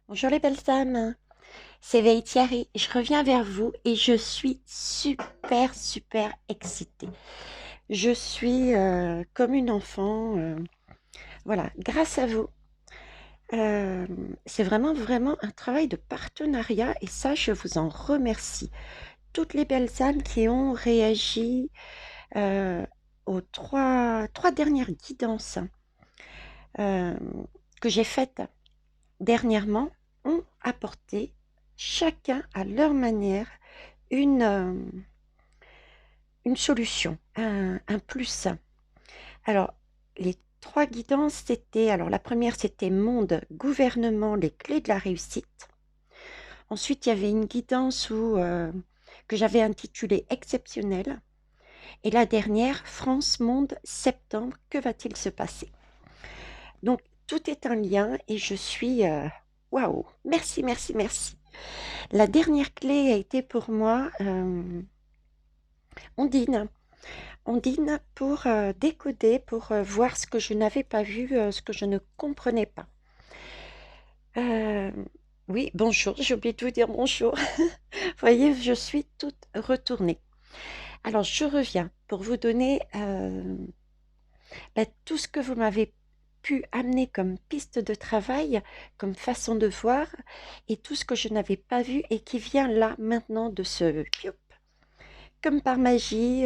Bonjour les belles âmes, c'est Thierry. Je reviens vers vous et je suis super excitée. Je suis comme une enfant. Voilà, grâce à vous. Euh, c'est vraiment un travail de partenariat et ça, je vous en remercie. Toutes les belles âmes qui ont réagi euh, aux trois dernières guidances euh, que j'ai faites dernièrement ont apporté chacun à leur manière une, euh, une solution, un plus. Alors, les trois guidances, c'était, alors la première, c'était monde, gouvernement, les clés de la réussite. Ensuite, il y avait une guidance que j'avais intitulée exceptionnelle. Et la dernière, France, monde, septembre, que va-t-il se passer? Donc, tout est un lien et je suis, waouh, merci. La dernière clé a été pour moi Ondine. Ondine pour décoder, pour voir ce que je n'avais pas vu, ce que je ne comprenais pas. Euh, oui, bonjour, j'ai oublié de vous dire bonjour. Vous voyez, je suis toute retournée. Alors, je reviens pour vous donner tout ce que vous m'avez pu amener comme piste de travail, comme façon de voir, et tout ce que je n'avais pas vu et qui vient là maintenant de se comme par magie,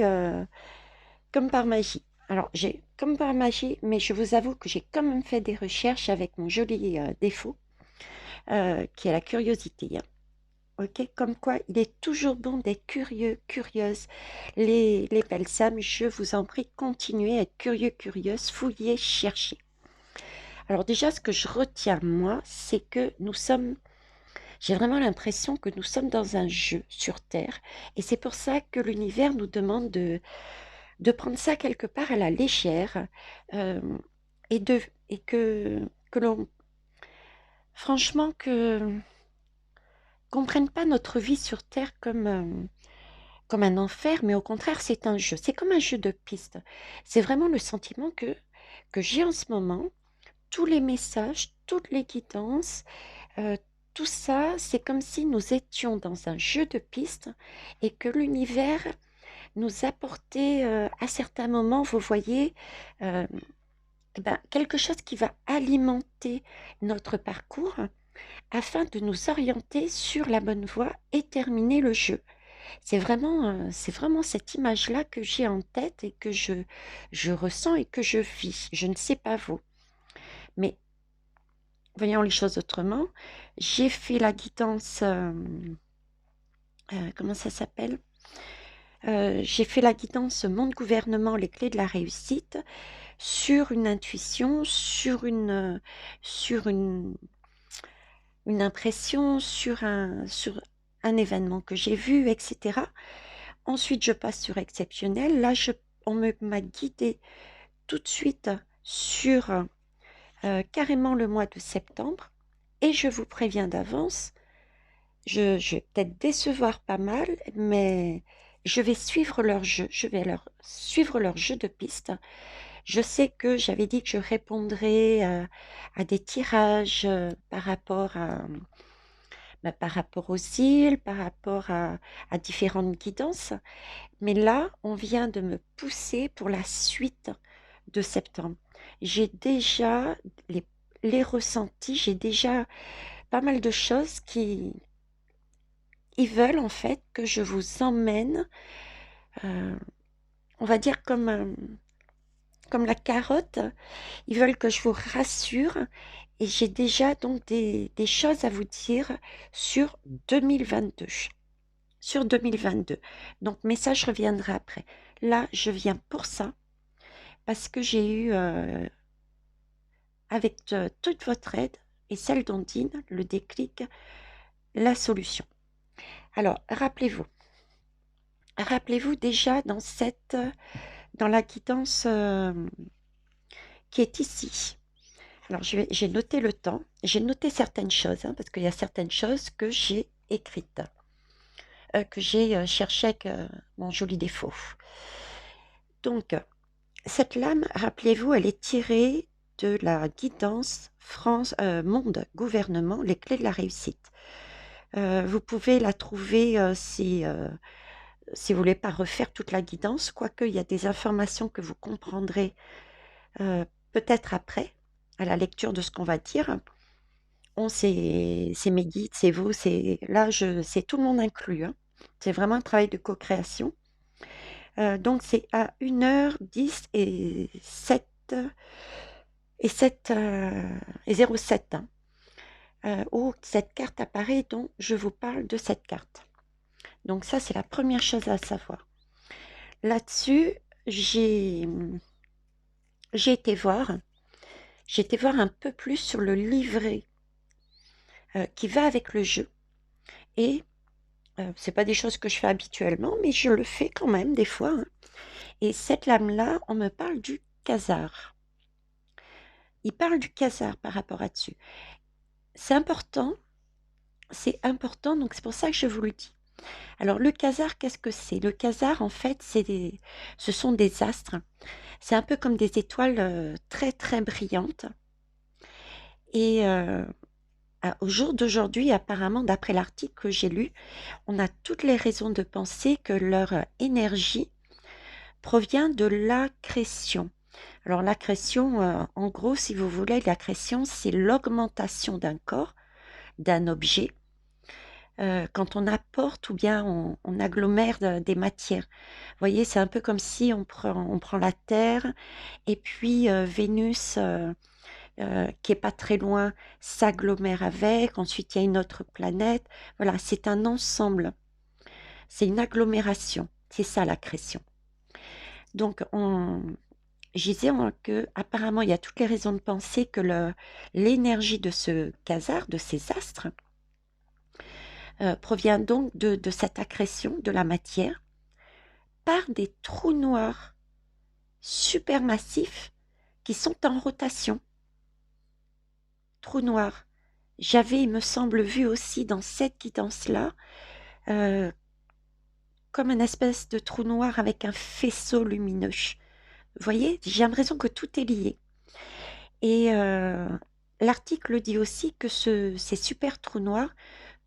comme par magie. Alors, j'ai comme par magie, mais je vous avoue que j'ai quand même fait des recherches avec mon joli défaut, qui est la curiosité, hein. Ok, comme quoi il est toujours bon d'être curieux, curieuse. Les belles âmes, je vous en prie, continuez à être curieux, curieuse, fouillez, cherchez. Alors déjà, ce que je retiens, moi, c'est que j'ai vraiment l'impression que nous sommes dans un jeu sur Terre, et c'est pour ça que l'univers nous demande de prendre ça quelque part à la légère euh, et, que l'on, franchement, qu'on ne prenne pas notre vie sur Terre comme un enfer, mais au contraire, c'est un jeu. C'est comme un jeu de piste. C'est vraiment le sentiment que j'ai en ce moment. Tous les messages, toutes les guidances, euh, tout ça, c'est comme si nous étions dans un jeu de piste et que l'univers nous apportait à certains moments, vous voyez, euh, eh ben, quelque chose qui va alimenter notre parcours afin de nous orienter sur la bonne voie et terminer le jeu. C'est vraiment cette image-là que j'ai en tête et que je ressens et que je vis. Je ne sais pas vous. Mais voyons les choses autrement. J'ai fait la guidance, comment ça s'appelle? J'ai fait la guidance Monde Gouvernement, les clés de la réussite sur une intuition, sur une impression, sur un événement que j'ai vu, etc. Ensuite, je passe sur exceptionnel. Là, m'a guidé tout de suite sur carrément le mois de septembre. Et je vous préviens d'avance, je vais peut-être décevoir pas mal, mais je vais suivre leur jeu. Je vais leur suivre leur jeu de piste. Je sais que j'avais dit que je répondrais à des tirages par rapport aux îles, par rapport à différentes guidances. Mais là, on vient de me pousser pour la suite de septembre. J'ai déjà les, les ressentis, j'ai déjà pas mal de choses qui ils veulent en fait que je vous emmène, euh, on va dire comme la carotte, ils veulent que je vous rassure et j'ai déjà donc des choses à vous dire sur 2022. Sur 2022. Donc, mais ça, je reviendrai après. Là, je viens pour ça parce que j'ai eu, avec toute votre aide et celle d'Ondine, le déclic, la solution. Alors, rappelez-vous déjà dans la guidance qui est ici. Alors, j'ai noté le temps, j'ai noté certaines choses, hein, parce qu'il y a certaines choses que j'ai écrites, que j'ai cherchées avec mon joli défaut. Donc, cette lame, rappelez-vous, elle est tirée de la guidance France, Monde Gouvernement, les clés de la réussite. Vous pouvez la trouver si vous voulez pas refaire toute la guidance, quoique il y a des informations que vous comprendrez peut-être après, à la lecture de ce qu'on va dire. C'est mes guides, c'est vous, c'est tout le monde inclus, hein. C'est vraiment un travail de co-création. Donc c'est à 1h10 et 7 et 07, hein, où cette carte apparaît, donc je vous parle de cette carte. Donc ça, c'est la première chose à savoir. Là-dessus, j'ai été voir un peu plus sur le livret qui va avec le jeu. Et c'est pas des choses que je fais habituellement, mais je le fais quand même des fois, hein. Et cette lame-là, on me parle du casar. Il parle du casar par rapport à dessus. C'est important, donc c'est pour ça que je vous le dis. Alors le casar, qu'est-ce que c'est? Le casar, en fait, ce sont des astres. C'est un peu comme des étoiles très très brillantes. Et au jour d'aujourd'hui, apparemment, d'après l'article que j'ai lu, on a toutes les raisons de penser que leur énergie provient de l'accrétion. Alors l'accrétion, en gros, si vous voulez, l'accrétion, c'est l'augmentation d'un corps, d'un objet, quand on apporte ou bien on agglomère des matières. Vous voyez, c'est un peu comme si on prend la Terre et puis Vénus, qui est pas très loin, s'agglomère avec. Ensuite, il y a une autre planète. Voilà, c'est un ensemble. C'est une agglomération. C'est ça l'accrétion. Donc, je disais que apparemment, il y a toutes les raisons de penser que l'énergie de ce quasar, de ces astres, provient donc de cette accrétion de la matière par des trous noirs supermassifs qui sont en rotation. Trous noirs. J'avais, il me semble, vu aussi dans cette guidance-là, comme une espèce de trou noir avec un faisceau lumineux. Vous voyez, j'ai l'impression que tout est lié. Et l'article dit aussi que ces super trous noirs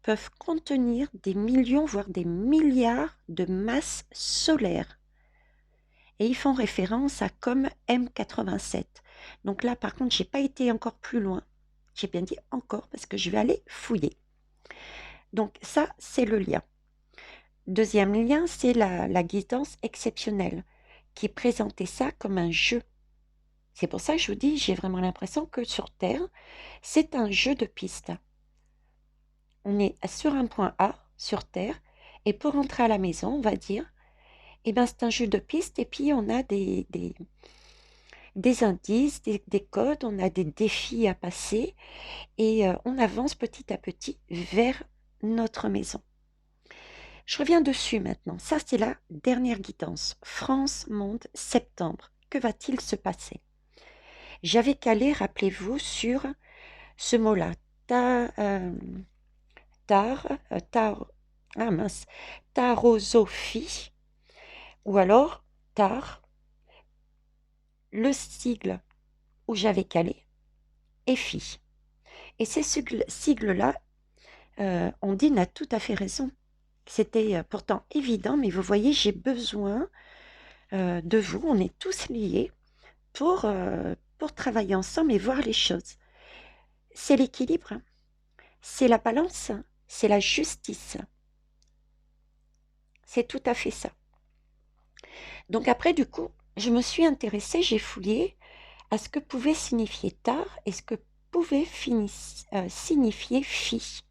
peuvent contenir des millions, voire des milliards de masses solaires. Et ils font référence à comme M87. Donc là, par contre, j'ai pas été encore plus loin. J'ai bien dit encore parce que je vais aller fouiller. Donc ça, c'est le lien. Deuxième lien, c'est la guidance exceptionnelle qui présentait ça comme un jeu. C'est pour ça que je vous dis, j'ai vraiment l'impression que sur Terre, c'est un jeu de piste. On est sur un point A, sur Terre, et pour rentrer à la maison, on va dire, eh ben, c'est un jeu de piste, et puis on a des indices, des codes, on a des défis à passer, et on avance petit à petit vers notre maison. Je reviens dessus maintenant. Ça, c'est la dernière guidance. France, monde, septembre. Que va-t-il se passer? J'avais calé, rappelez-vous, sur ce mot-là. Tarosophie, ou alors tar, le sigle où j'avais calé, et phi. Et ces sigles-là, Ondine a tout à fait raison. C'était pourtant évident, mais vous voyez, j'ai besoin de vous. On est tous liés pour travailler ensemble et voir les choses. C'est l'équilibre, c'est la balance, c'est la justice. C'est tout à fait ça. Donc après, du coup, je me suis intéressée, j'ai fouillé à ce que pouvait signifier tar et ce que pouvait signifier phi.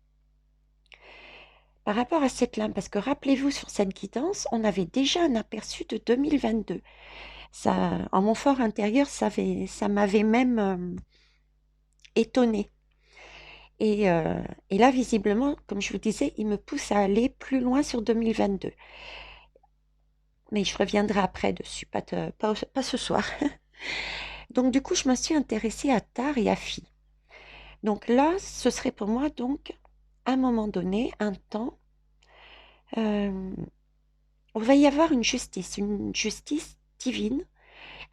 Par rapport à cette lame, parce que rappelez-vous, sur cette guidance, on avait déjà un aperçu de 2022. Ça, en mon fort intérieur, ça m'avait même étonnée. Et là, visiblement, comme je vous disais, il me pousse à aller plus loin sur 2022. Mais je reviendrai après dessus, pas ce soir. Donc, du coup, je me suis intéressée à tar et à phi. Donc là, ce serait pour moi, donc, à un moment donné, un temps, on va y avoir une justice divine.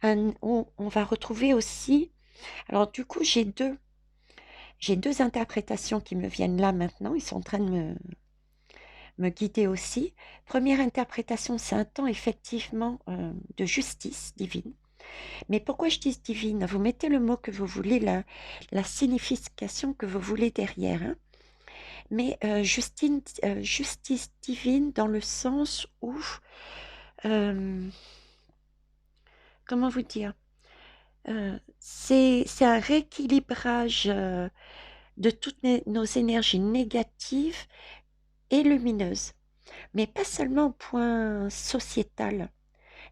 On va retrouver aussi Alors du coup, j'ai deux interprétations qui me viennent là maintenant. Ils sont en train de me guider aussi. Première interprétation, c'est un temps effectivement de justice divine. Mais pourquoi je dis divine? Vous mettez le mot que vous voulez, la signification que vous voulez derrière, hein. Mais justice divine dans le sens où, euh, comment vous dire, c'est un rééquilibrage de toutes nos énergies négatives et lumineuses. Mais pas seulement au point sociétal,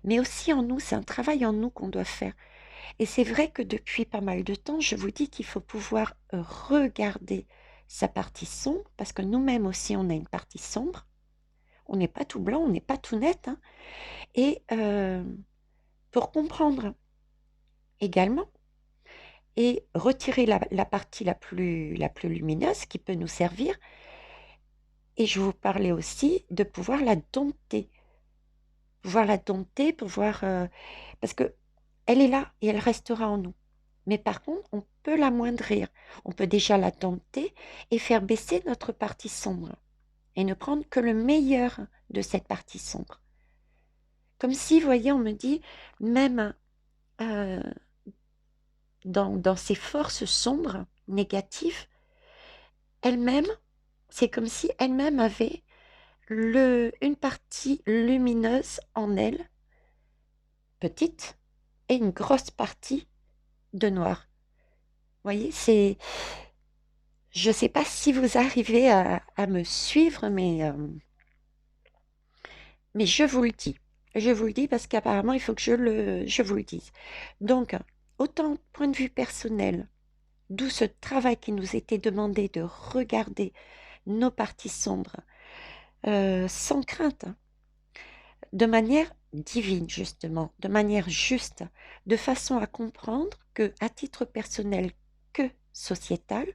mais aussi en nous. C'est un travail en nous qu'on doit faire. Et c'est vrai que depuis pas mal de temps, je vous dis qu'il faut pouvoir regarder sa partie sombre, parce que nous-mêmes aussi, on a une partie sombre. On n'est pas tout blanc, on n'est pas tout net, hein. Et pour comprendre également et retirer la partie la plus lumineuse qui peut nous servir. Et je vous parlais aussi de pouvoir la dompter. Pouvoir la dompter, pouvoir... parce que elle est là et elle restera en nous. Mais par contre, on peut l'amoindrir. On peut déjà la dompter et faire baisser notre partie sombre. Et ne prendre que le meilleur de cette partie sombre. Comme si, vous voyez, on me dit, même euh, dans ces forces sombres, négatives, elle-même, c'est comme si elle-même avait une partie lumineuse en elle, petite, et une grosse partie de noir. Vous voyez, je ne sais pas si vous arrivez à me suivre, mais je vous le dis. Je vous le dis parce qu'apparemment, il faut que je vous le dise. Donc, autant point de vue personnel, d'où ce travail qui nous était demandé de regarder nos parties sombres, sans crainte, hein, de manière divine justement, de manière juste, de façon à comprendre que, à titre personnel que sociétal,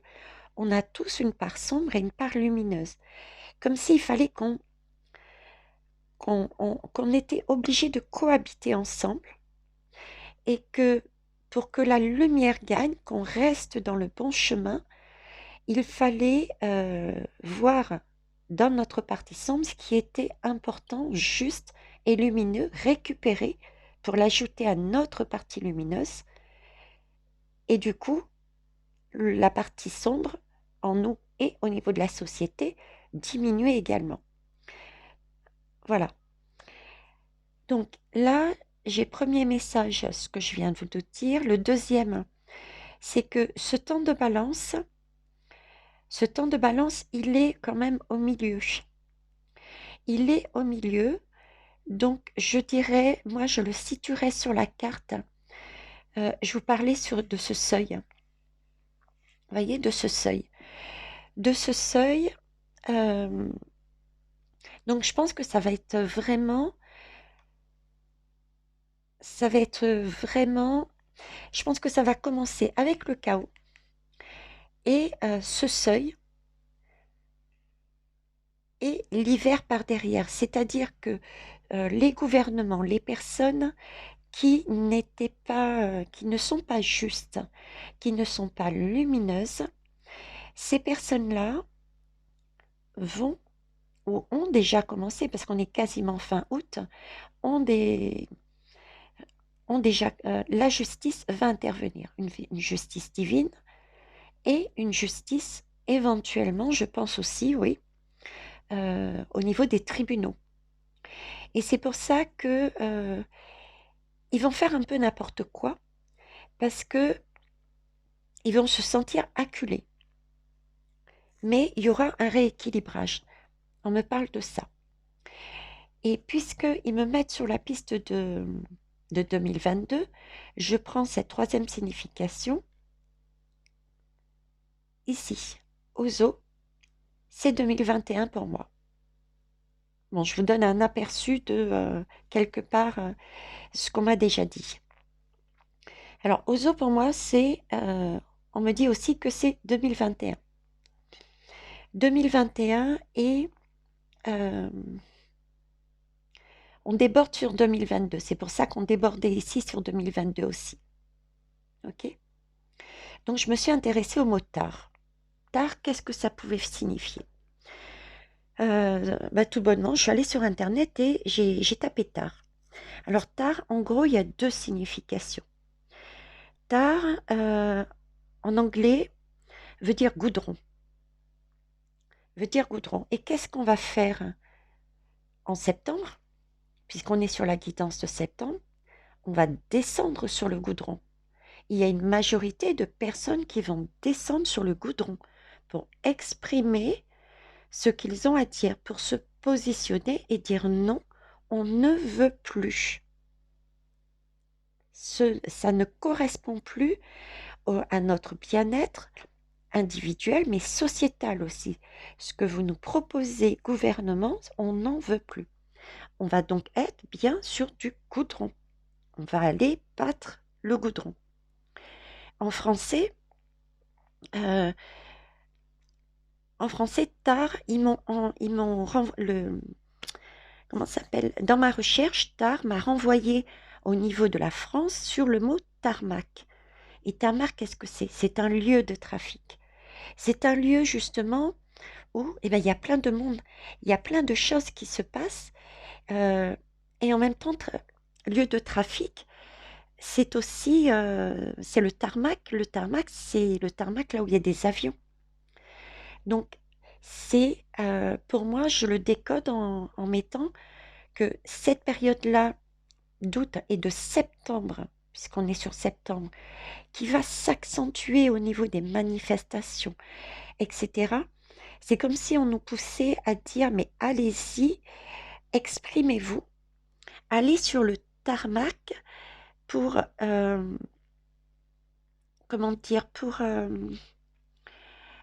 on a tous une part sombre et une part lumineuse. Comme s'il fallait qu'on était obligé de cohabiter ensemble et que pour que la lumière gagne, qu'on reste dans le bon chemin, il fallait voir dans notre partie sombre ce qui était important, juste et lumineux, récupérer pour l'ajouter à notre partie lumineuse. Et du coup, la partie sombre en nous et au niveau de la société diminuer également. Voilà. Donc là, j'ai premier message, ce que je viens de vous dire. Le deuxième, c'est que ce temps de balance, il est quand même au milieu. Il est au milieu, donc je dirais, moi je le situerais sur la carte. Je vous parlais de ce seuil. Vous voyez, de ce seuil. De ce seuil, donc je pense que je pense que ça va commencer avec le chaos et ce seuil et l'hiver par derrière. C'est-à-dire que les gouvernements, les personnes qui qui ne sont pas justes, qui ne sont pas lumineuses, ces personnes-là vont ou ont déjà commencé, parce qu'on est quasiment fin août, ont des, ont déjà, la justice va intervenir, une justice divine et une justice éventuellement, je pense aussi, oui, au niveau des tribunaux. Et c'est pour ça que ils vont faire un peu n'importe quoi, parce que ils vont se sentir acculés. Mais il y aura un rééquilibrage. On me parle de ça. Et puisqu'ils me mettent sur la piste de 2022, je prends cette troisième signification ici. Ozo, c'est 2021 pour moi. Bon, je vous donne un aperçu de quelque part ce qu'on m'a déjà dit. Alors, Ozo pour moi, on me dit aussi que c'est 2021. 2021 et on déborde sur 2022. C'est pour ça qu'on débordait ici sur 2022 aussi. Ok? Donc je me suis intéressée au mot tard. Tard, qu'est-ce que ça pouvait signifier? Tout bonnement, je suis allée sur internet et j'ai tapé tard. Alors tard, en gros, il y a deux significations. Tard, en anglais, veut dire goudron. Veut dire goudron. Et qu'est-ce qu'on va faire en septembre? Puisqu'on est sur la guidance de septembre, on va descendre sur le goudron. Il y a une majorité de personnes qui vont descendre sur le goudron pour exprimer ce qu'ils ont à dire, pour se positionner et dire non, on ne veut plus. Ça ne correspond plus à notre bien-être individuel, mais sociétal aussi. Ce que vous nous proposez, gouvernement, on n'en veut plus. On va donc être bien sur du goudron. On va aller battre le goudron. En français, euh, tard, comment ça s'appelle? Dans ma recherche, tard m'a renvoyé au niveau de la France sur le mot tarmac. Et tarmac, qu'est-ce que c'est? C'est un lieu de trafic. C'est un lieu justement où il y a plein de monde, il y a plein de choses qui se passent. Et en même temps, lieu de trafic, c'est aussi c'est le tarmac. Le tarmac, c'est le tarmac là où il y a des avions. Donc, c'est pour moi, je le décode en mettant que cette période-là, d'août et de septembre, puisqu'on est sur septembre, qui va s'accentuer au niveau des manifestations, etc. C'est comme si on nous poussait à dire, mais allez-y, exprimez-vous, allez sur le tarmac pour, comment dire,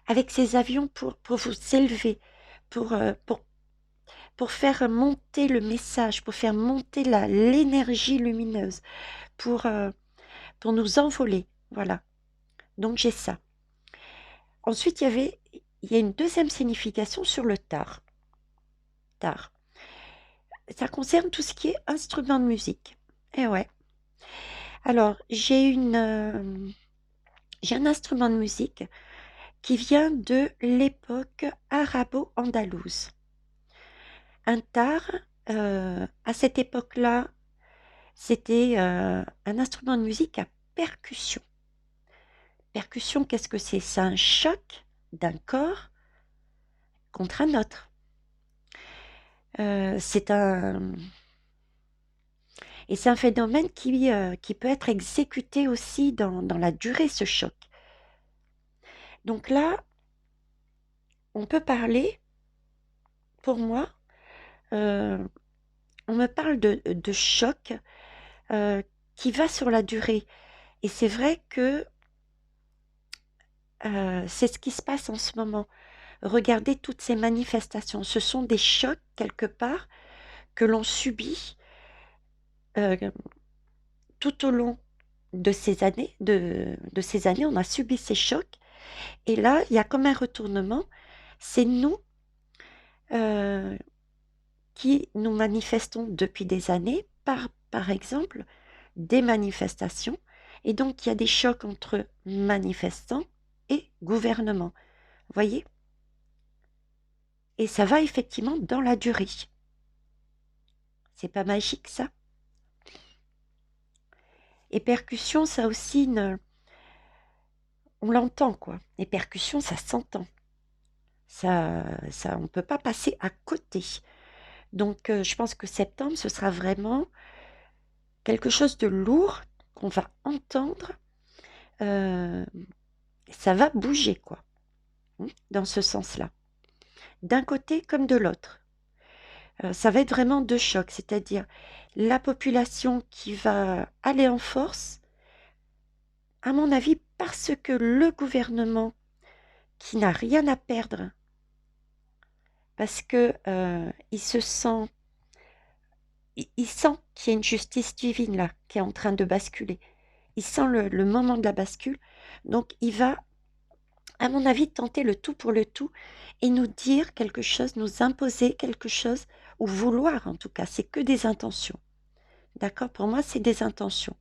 avec ces avions, pour vous élever, pour, euh, pour, pour faire monter le message, pour faire monter l'énergie lumineuse, pour, euh, pour nous envoler. Voilà. Donc j'ai ça. Ensuite, il y a une deuxième signification sur le tard. Tard. Ça concerne tout ce qui est instrument de musique. Eh ouais. Alors, j'ai un instrument de musique qui vient de l'époque arabo-andalouse. Un tar, à cette époque-là, c'était un instrument de musique à percussion. Percussion, qu'est-ce que c'est? C'est un choc d'un corps contre un autre. C'est un phénomène qui peut être exécuté aussi dans la durée, ce choc. Donc là, on peut parler, pour moi, on me parle de choc qui va sur la durée. Et c'est vrai que c'est ce qui se passe en ce moment. Regardez toutes ces manifestations. Ce sont des chocs, quelque part, que l'on subit euh, tout au long de ces années. De ces années, on a subi ces chocs. Et là, il y a comme un retournement. C'est nous euh, qui nous manifestons depuis des années par exemple, des manifestations. Et donc, il y a des chocs entre manifestants et gouvernement. Vous voyez? Et ça va effectivement dans la durée. C'est pas magique, ça? Et percussion, ça aussi, on l'entend, quoi. Les percussions, ça s'entend. On ne peut pas passer à côté. Donc, je pense que septembre, ce sera vraiment quelque chose de lourd qu'on va entendre. Ça va bouger, quoi, dans ce sens-là. D'un côté comme de l'autre. Ça va être vraiment deux chocs, c'est-à-dire la population qui va aller en force, à mon avis, parce que le gouvernement qui n'a rien à perdre, parce que il sent qu'il y a une justice divine là qui est en train de basculer. Il sent le moment de la bascule, donc il va, à mon avis, tenter le tout pour le tout et nous dire quelque chose, nous imposer quelque chose, ou vouloir en tout cas, c'est que des intentions. D'accord? Pour moi, c'est des intentions.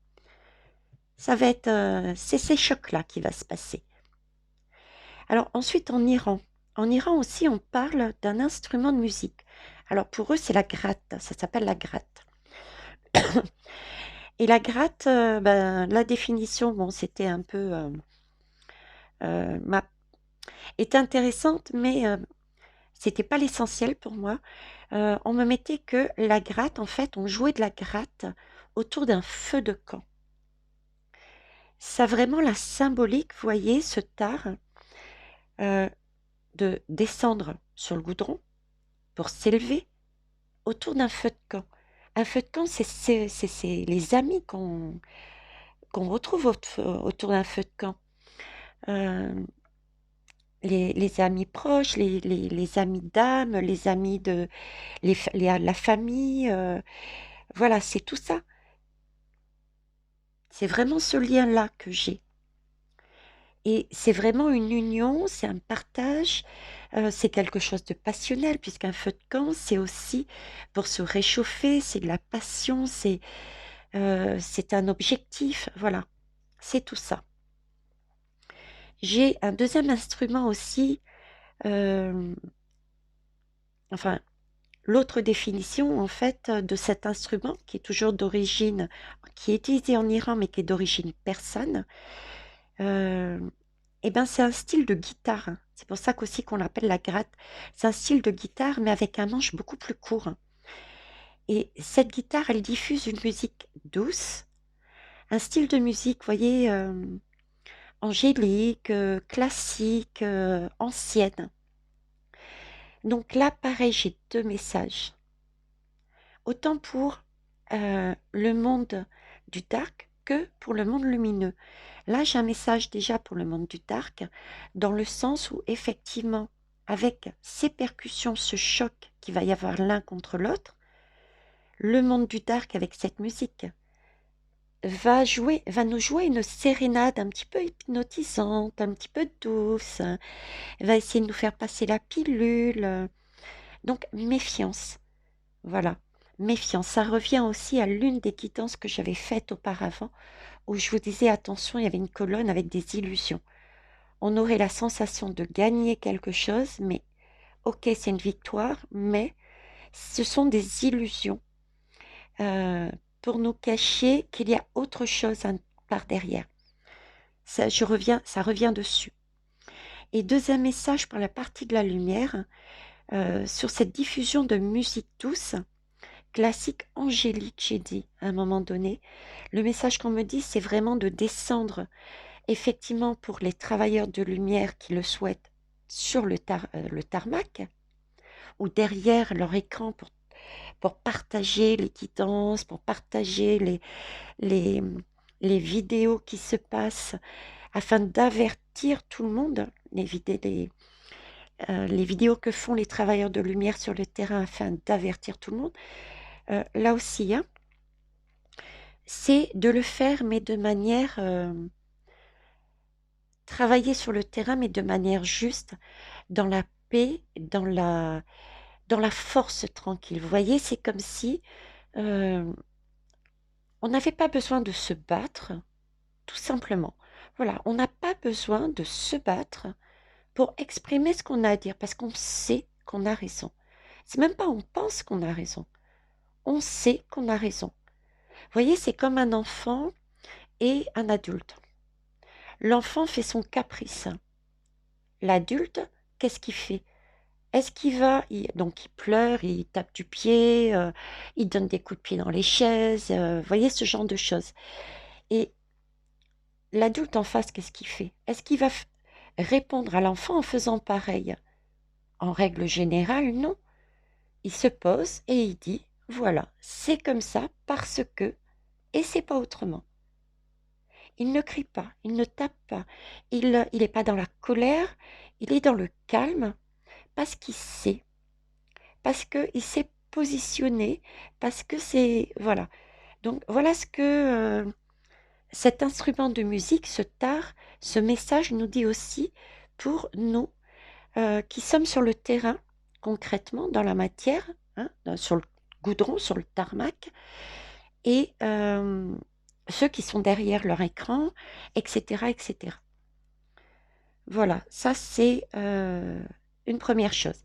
Ça va être, c'est ces chocs-là qui va se passer. Alors ensuite en Iran. En Iran aussi, on parle d'un instrument de musique. Alors pour eux, c'est la gratte, ça s'appelle la gratte. Et la gratte, ben, la définition, bon, c'était un peu, ma est intéressante, mais c'était pas l'essentiel pour moi. On me mettait que la gratte, en fait, on jouait de la gratte autour d'un feu de camp. Ça a vraiment la symbolique, vous voyez, ce tard, euh, de descendre sur le goudron pour s'élever autour d'un feu de camp. Un feu de camp, c'est les amis qu'on retrouve autour d'un feu de camp. Euh, les amis proches, les amis d'âme, les amis de la famille, voilà, c'est tout ça. C'est vraiment ce lien-là que j'ai. Et c'est vraiment une union, c'est un partage, c'est quelque chose de passionnel puisqu'un feu de camp, c'est aussi pour se réchauffer, c'est de la passion, c'est un objectif, voilà, c'est tout ça. J'ai un deuxième instrument aussi, euh, enfin, l'autre définition en fait de cet instrument qui est toujours d'origine, qui est utilisé en Iran mais qui est d'origine persane, euh, eh ben, c'est un style de guitare. C'est pour ça qu'aussi qu'on l'appelle la gratte. C'est un style de guitare, mais avec un manche beaucoup plus court. Et cette guitare, elle diffuse une musique douce, un style de musique, vous voyez, angélique, classique, ancienne. Donc là, pareil, j'ai deux messages. Autant pour le monde du dark que pour le monde lumineux. Là, j'ai un message déjà pour le monde du dark, dans le sens où effectivement, avec ces percussions, ce choc qu'il va y avoir l'un contre l'autre, le monde du dark avec cette musique va nous jouer une sérénade un petit peu hypnotisante, un petit peu douce, va essayer de nous faire passer la pilule. Donc, méfiance. Voilà, méfiance. Ça revient aussi à l'une des quittances que j'avais faites auparavant, où je vous disais, attention, il y avait une colonne avec des illusions. On aurait la sensation de gagner quelque chose, mais ok, c'est une victoire, mais ce sont des illusions euh, pour nous cacher qu'il y a autre chose par derrière. Ça revient dessus. Et deuxième message pour la partie de la lumière, sur cette diffusion de musique douce, classique angélique, j'ai dit à un moment donné. Le message qu'on me dit, c'est vraiment de descendre, effectivement, pour les travailleurs de lumière qui le souhaitent, sur le tarmac ou derrière leur écran pour partager les guidances, pour partager les, les vidéos qui se passent afin d'avertir tout le monde, les vidéos que font les travailleurs de lumière sur le terrain afin d'avertir tout le monde. Là aussi, hein, c'est de le faire, mais de manière travailler sur le terrain, mais de manière juste, dans la paix, dans la force tranquille. Vous voyez, c'est comme si euh, on n'avait pas besoin de se battre, tout simplement. Voilà, on n'a pas besoin de se battre pour exprimer ce qu'on a à dire, parce qu'on sait qu'on a raison. C'est même pas on pense qu'on a raison, on sait qu'on a raison. Vous voyez, c'est comme un enfant et un adulte. L'enfant fait son caprice. L'adulte, qu'est-ce qu'il fait? Est-ce qu'il va, donc il pleure, il tape du pied, il donne des coups de pied dans les chaises, vous voyez ce genre de choses. Et l'adulte en face, qu'est-ce qu'il fait? Est-ce qu'il va répondre à l'enfant en faisant pareil? En règle générale, non. Il se pose et il dit, voilà, c'est comme ça parce que, et c'est pas autrement. Il ne crie pas, il ne tape pas, il n'est pas dans la colère, il est dans le calme parce qu'il sait, parce qu'il s'est positionné, parce que c'est... Voilà. Donc voilà ce que cet instrument de musique, ce tar, ce message nous dit aussi pour nous qui sommes sur le terrain, concrètement, dans la matière, hein, sur le goudron, sur le tarmac, et ceux qui sont derrière leur écran, etc., etc. Voilà, ça c'est une première chose.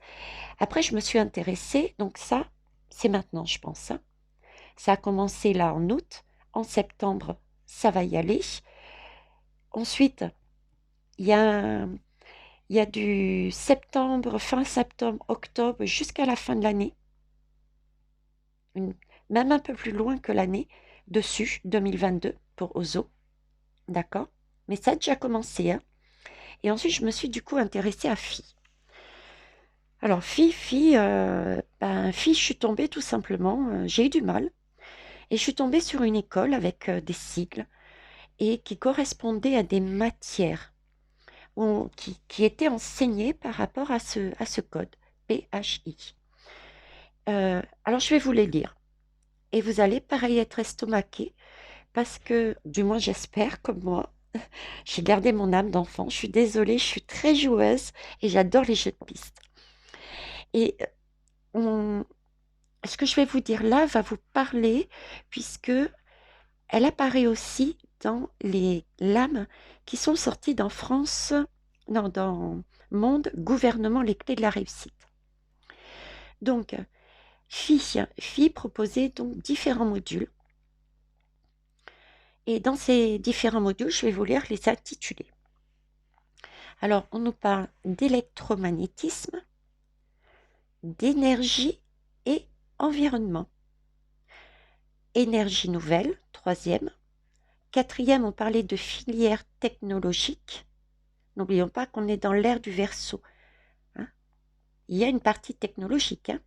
Après, je me suis intéressée, donc ça, c'est maintenant, je pense, hein. Ça a commencé là en août, en septembre, ça va y aller. Ensuite, il y a, il y a du septembre, fin septembre, octobre, jusqu'à la fin de l'année, une- même un peu plus loin que l'année, dessus, 2022, pour Ozo, d'accord? Mais ça a déjà commencé, hein. Et ensuite, je me suis du coup intéressée à Phi. Alors, Phi, je suis tombée tout simplement, j'ai eu du mal, et je suis tombée sur une école avec des sigles et qui correspondaient à des matières qui étaient enseignées par rapport à ce code, PHI. Alors, je vais vous les lire, et vous allez pareil être estomaqué, parce que, du moins j'espère, comme moi, j'ai gardé mon âme d'enfant, je suis désolée, je suis très joueuse, et j'adore les jeux de piste. Et on, ce que je vais vous dire là va vous parler puisque elle apparaît aussi dans les lames qui sont sorties dans France, non, dans Monde, Gouvernement, les clés de la réussite. Donc, Phi proposait donc différents modules. Et dans ces différents modules, je vais vous lire les intitulés. Alors, on nous parle d'électromagnétisme, d'énergie et environnement. Énergie nouvelle, troisième. Quatrième, on parlait de filière technologique. N'oublions pas qu'on est dans l'ère du Verseau, hein. Il y a une partie technologique, hein.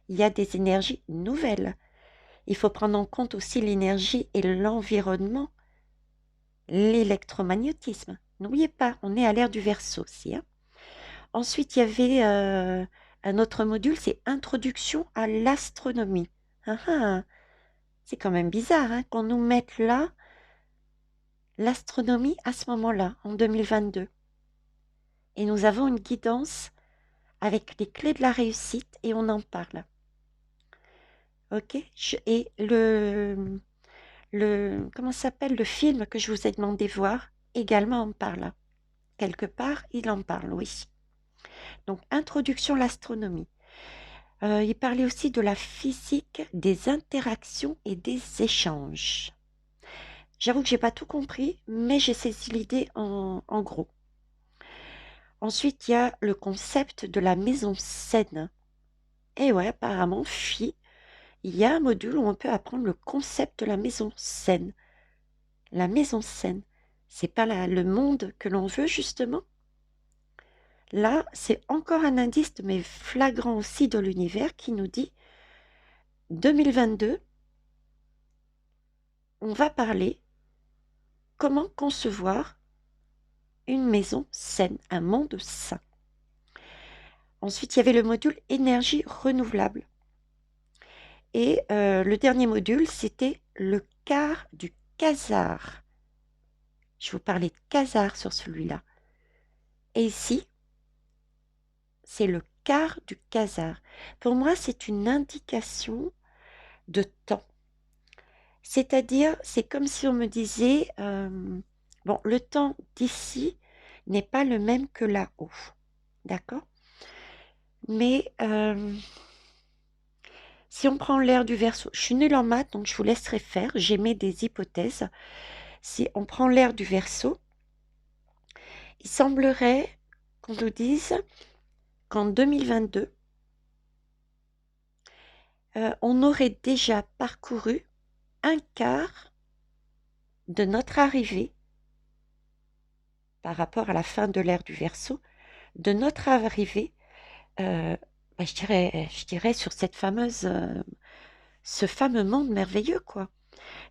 Il y a des énergies nouvelles. Il faut prendre en compte aussi l'énergie et l'environnement, l'électromagnétisme. N'oubliez pas, on est à l'ère du Verseau aussi, hein. Ensuite, il y avait un autre module, c'est Introduction à l'astronomie. Ah, ah, c'est quand même bizarre, hein, qu'on nous mette là l'astronomie à ce moment-là, en 2022. Et nous avons une guidance avec les clés de la réussite et on en parle. Ok. Et comment s'appelle le film que je vous ai demandé voir également en parle. Quelque part, il en parle, oui. Donc, introduction à l'astronomie. Il parlait aussi de la physique des interactions et des échanges. J'avoue que j'ai pas tout compris, mais j'ai saisi l'idée en gros. Ensuite, il y a le concept de la maison saine. Et ouais, apparemment, il y a un module où on peut apprendre le concept de la maison saine. La maison saine, c'est pas le monde que l'on veut justement. Là, c'est encore un indice, mais flagrant aussi de l'univers qui nous dit 2022, on va parler comment concevoir une maison saine, un monde sain. Ensuite, il y avait le module énergie renouvelable. Et le dernier module, c'était le quart du quasar. Je vous parlais de quasar sur celui-là. Et ici, c'est le quart du quasar. Pour moi, c'est une indication de temps. C'est-à-dire, c'est comme si on me disait, bon, le temps d'ici n'est pas le même que là-haut. D'accord? Mais si on prend l'ère du Verseau, je suis nulle en maths, donc je vous laisserai faire, j'émets des hypothèses. Si on prend l'ère du Verseau, il semblerait qu'on nous dise qu'en 2022, on aurait déjà parcouru un quart de notre arrivée par rapport à la fin de l'ère du Verseau, de notre arrivée, je dirais sur ce fameux monde merveilleux, quoi.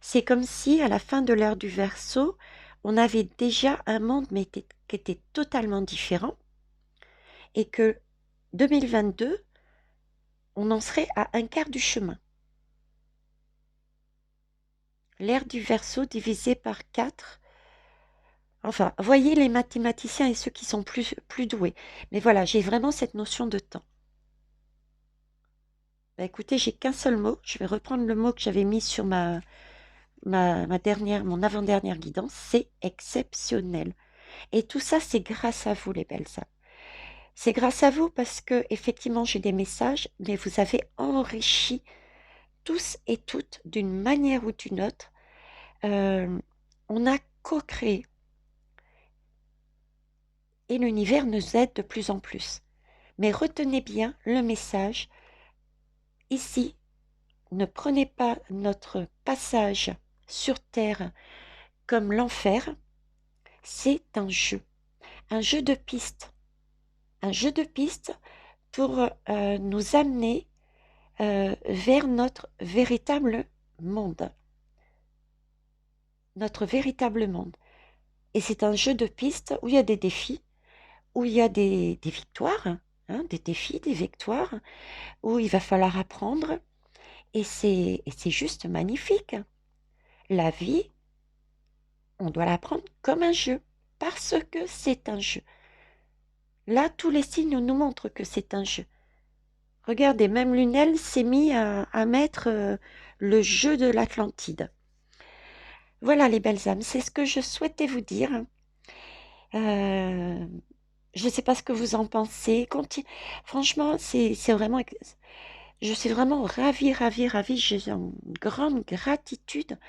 C'est comme si à la fin de l'ère du Verseau, on avait déjà un monde qui était totalement différent et que 2022, on en serait à un quart du chemin. L'ère du Verseau divisé par 4. Enfin, voyez les mathématiciens et ceux qui sont plus doués. Mais voilà, j'ai vraiment cette notion de temps. Bah, écoutez, j'ai qu'un seul mot. Je vais reprendre le mot que j'avais mis sur mon avant-dernière guidance, c'est exceptionnel. Et tout ça, c'est grâce à vous, les belles âmes. C'est grâce à vous parce que, effectivement, j'ai des messages, mais vous avez enrichi tous et toutes d'une manière ou d'une autre. On a co-créé et l'univers nous aide de plus en plus. Mais retenez bien le message. Ici, ne prenez pas notre passage sur Terre comme l'enfer. C'est un jeu de piste. Un jeu de piste pour nous amener vers notre véritable monde. Notre véritable monde. Et c'est un jeu de piste où il y a des défis, où il y a des victoires, hein, des défis, des victoires, où il va falloir apprendre. Et c'est juste magnifique. La vie, on doit la prendre comme un jeu, parce que c'est un jeu. Là, tous les signes nous montrent que c'est un jeu. Regardez, même Lunel s'est mis à mettre le jeu de l'Atlantide. Voilà les belles âmes, c'est ce que je souhaitais vous dire. Je ne sais pas ce que vous en pensez. Franchement, c'est vraiment... Je suis vraiment ravie, ravie, ravie. J'ai une grande gratitude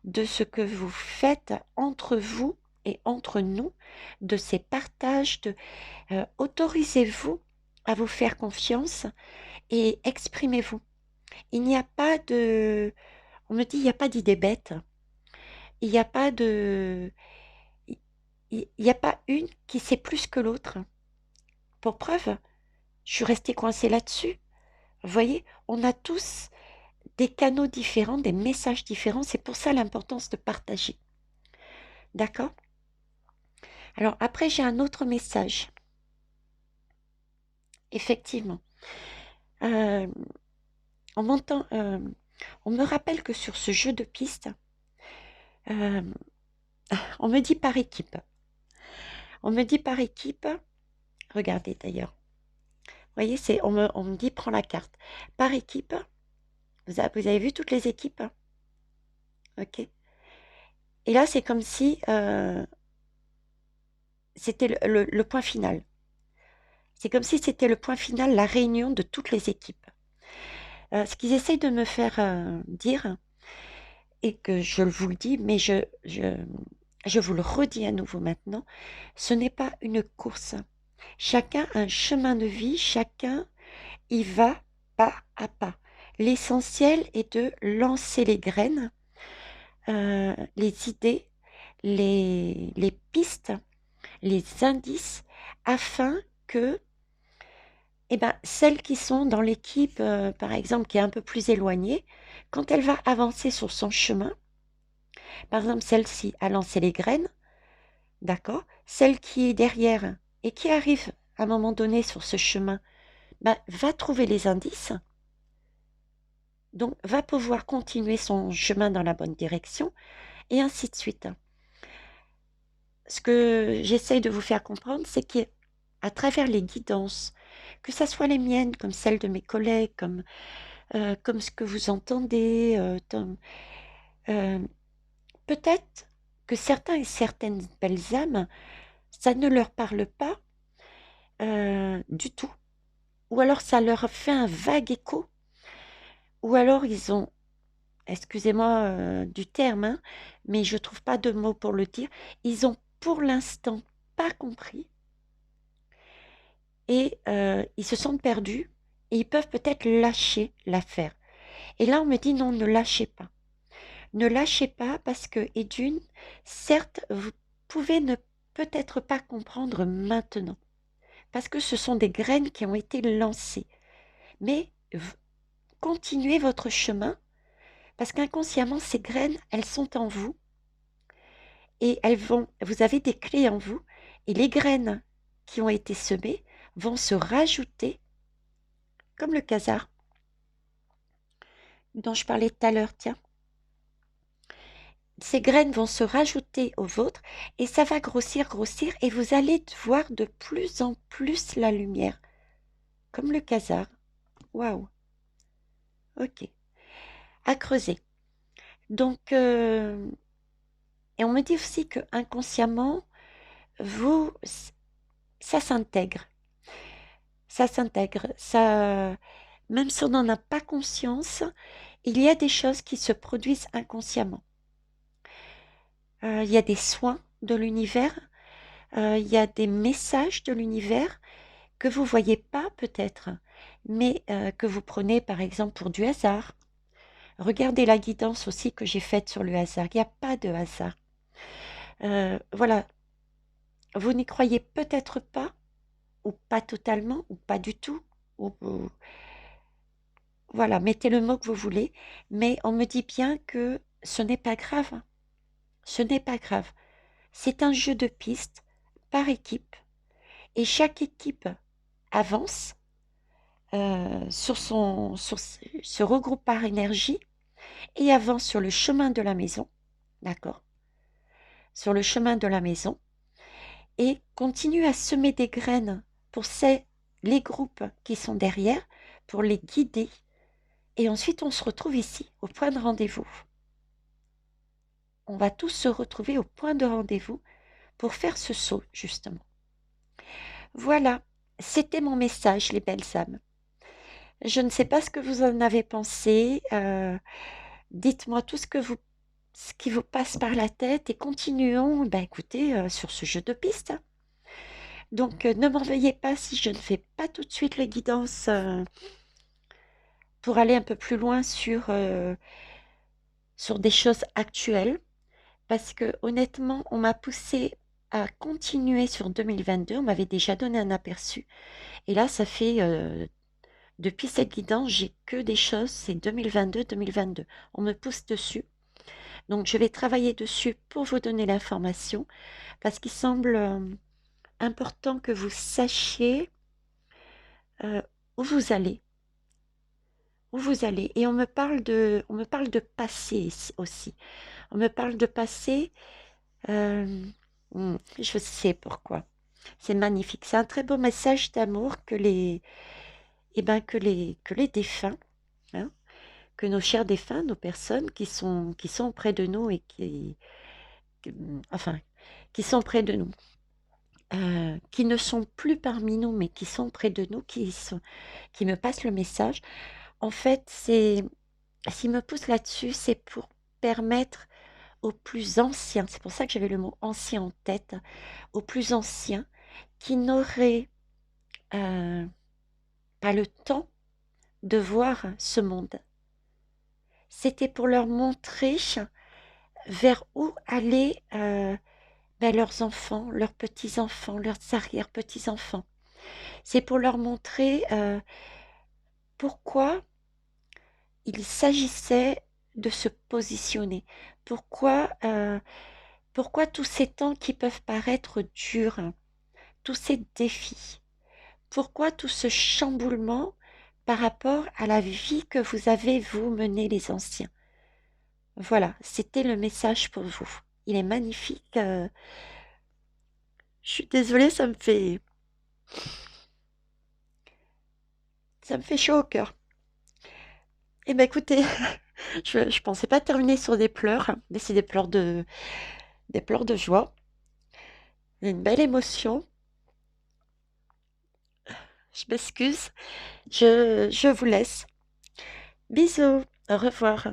de ce que vous faites entre vous et entre nous, de ces partages. Autorisez-vous à vous faire confiance et exprimez-vous. Il n'y a pas de... On me dit, il n'y a pas d'idée bête. Il n'y a pas de... Il n'y a pas une qui sait plus que l'autre. Pour preuve, je suis restée coincée là-dessus. Vous voyez, on a tous des canaux différents, des messages différents. C'est pour ça l'importance de partager. D'accord? Alors après, j'ai un autre message. Effectivement. Euh, on on me rappelle que sur ce jeu de piste, euh, on me dit par équipe. On me dit par équipe, regardez d'ailleurs. Vous voyez, on me dit prends la carte. Par équipe, vous avez vu toutes les équipes? Ok. Et là, c'est comme si c'était le point final. C'est comme si c'était le point final, la réunion de toutes les équipes. Ce qu'ils essayent de me faire dire, et que je vous le dis, mais je vous le redis à nouveau maintenant, ce n'est pas une course. Chacun a un chemin de vie, chacun y va pas à pas. L'essentiel est de lancer les graines, les idées, les pistes, les indices, afin que celles qui sont dans l'équipe, par exemple, qui est un peu plus éloignée, quand elle va avancer sur son chemin, par exemple, celle-ci a lancé les graines, d'accord? Celle qui est derrière et qui arrive à un moment donné sur ce chemin, va trouver les indices, donc va pouvoir continuer son chemin dans la bonne direction, et ainsi de suite. Ce que j'essaye de vous faire comprendre, c'est qu'à travers les guidances, que ce soit les miennes, comme celles de mes collègues, comme ce que vous entendez, euh, peut-être que certains et certaines belles âmes, ça ne leur parle pas du tout. Ou alors ça leur fait un vague écho. Ou alors ils ont, excusez-moi du terme, hein, mais je ne trouve pas de mots pour le dire, ils ont pour l'instant pas compris et ils se sentent perdus et ils peuvent peut-être lâcher l'affaire. Et là, on me dit non, ne lâchez pas. Ne lâchez pas parce que, et d'une, certes, vous pouvez ne peut-être pas comprendre maintenant parce que ce sont des graines qui ont été lancées. Mais continuez votre chemin parce qu'inconsciemment, ces graines, elles sont en vous et vous avez des clés en vous et les graines qui ont été semées vont se rajouter comme le casar dont je parlais tout à l'heure, tiens. Ces graines vont se rajouter aux vôtres et ça va grossir, grossir et vous allez voir de plus en plus la lumière, comme le casar. Waouh. Ok. À creuser. Donc, et on me dit aussi que inconsciemment, vous, ça s'intègre. Ça s'intègre. Ça, même si on n'en a pas conscience, il y a des choses qui se produisent inconsciemment. Il y a des soins de l'univers, il y a des messages de l'univers que vous voyez pas peut-être, mais que vous prenez par exemple pour du hasard. Regardez la guidance aussi que j'ai faite sur le hasard. Il n'y a pas de hasard. Voilà, vous n'y croyez peut-être pas, ou pas totalement, ou pas du tout. Voilà, mettez le mot que vous voulez, mais on me dit bien que ce n'est pas grave. Ce n'est pas grave. C'est un jeu de pistes par équipe, et chaque équipe avance, se regroupe par énergie et avance sur le chemin de la maison, d'accord? Sur le chemin de la maison et continue à semer des graines pour les groupes qui sont derrière, pour les guider. Et ensuite, on se retrouve ici, au point de rendez-vous. On va tous se retrouver au point de rendez-vous pour faire ce saut, justement. Voilà, c'était mon message, les belles âmes. Je ne sais pas ce que vous en avez pensé. Dites-moi tout ce qui vous passe par la tête et continuons, ben écoutez, sur ce jeu de pistes. Donc, ne m'en veuillez pas si je ne fais pas tout de suite les guidances pour aller un peu plus loin sur des choses actuelles. Parce que honnêtement, on m'a poussé à continuer sur 2022. On m'avait déjà donné un aperçu. Et là, ça fait depuis cette guidance, j'ai que des choses, c'est 2022-2022. On me pousse dessus. Donc, je vais travailler dessus pour vous donner l'information parce qu'il semble important que vous sachiez euh, où vous allez. Où vous allez. Et on me parle de passé aussi. On me parle de passé. euh, je sais pourquoi. C'est magnifique. C'est un très beau message d'amour que les défunts, hein, que nos chers défunts, nos personnes qui sont près de nous et enfin, qui sont près de nous, qui ne sont plus parmi nous, mais qui sont près de nous, qui me passent le message. En fait, s'ils me poussent là-dessus, c'est pour permettre aux plus anciens, c'est pour ça que j'avais le mot ancien en tête, aux plus anciens qui n'auraient euh, pas le temps de voir ce monde. C'était pour leur montrer vers où allaient leurs enfants, leurs petits-enfants, leurs arrière-petits-enfants. C'est pour leur montrer pourquoi il s'agissait de se positionner. Pourquoi tous ces temps qui peuvent paraître durs, tous ces défis, pourquoi tout ce chamboulement par rapport à la vie que vous avez, vous, mené les anciens. Voilà, c'était le message pour vous. Il est magnifique. Je suis désolée, ça me fait chaud au cœur. Eh ben écoutez, je pensais pas terminer sur des pleurs, mais c'est des pleurs de joie, une belle émotion. Je m'excuse, je vous laisse. Bisous, au revoir.